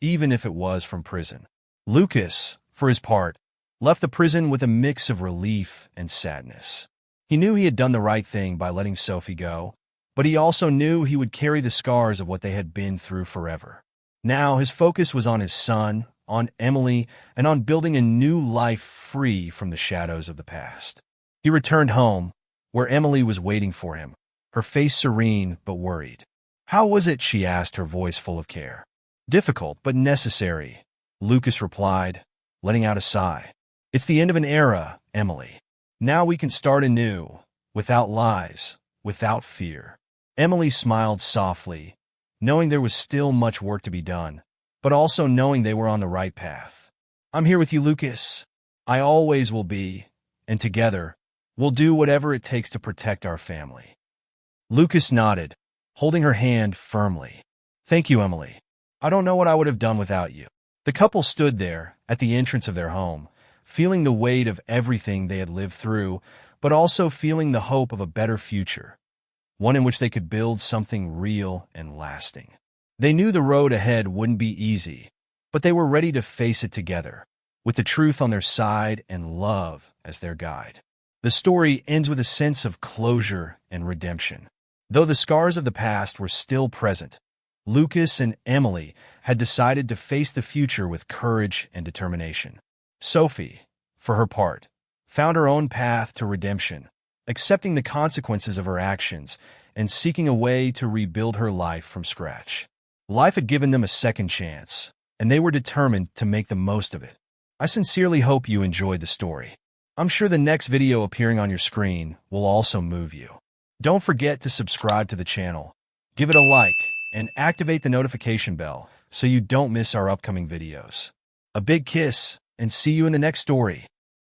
even if it was from prison. Lucas, for his part, left the prison with a mix of relief and sadness. He knew he had done the right thing by letting Sophie go, but he also knew he would carry the scars of what they had been through forever. Now his focus was on his son, on Emily, and on building a new life free from the shadows of the past. He returned home, where Emily was waiting for him, her face serene but worried. "How was it?" she asked, her voice full of care. "Difficult, but necessary," Lucas replied, letting out a sigh. "It's the end of an era, Emily. Now we can start anew, without lies, without fear." Emily smiled softly, knowing there was still much work to be done, but also knowing they were on the right path. "I'm here with you, Lucas. I always will be, and together, we'll do whatever it takes to protect our family." Lucas nodded, holding her hand firmly. "Thank you, Emily. I don't know what I would have done without you." The couple stood there, at the entrance of their home, feeling the weight of everything they had lived through, but also feeling the hope of a better future, one in which they could build something real and lasting. They knew the road ahead wouldn't be easy, but they were ready to face it together, with the truth on their side and love as their guide. The story ends with a sense of closure and redemption. Though the scars of the past were still present, Lucas and Emily had decided to face the future with courage and determination. Sophie, for her part, found her own path to redemption, accepting the consequences of her actions and seeking a way to rebuild her life from scratch. Life had given them a second chance, and they were determined to make the most of it. I sincerely hope you enjoyed the story. I'm sure the next video appearing on your screen will also move you. Don't forget to subscribe to the channel, give it a like, and activate the notification bell so you don't miss our upcoming videos. A big kiss, and see you in the next story.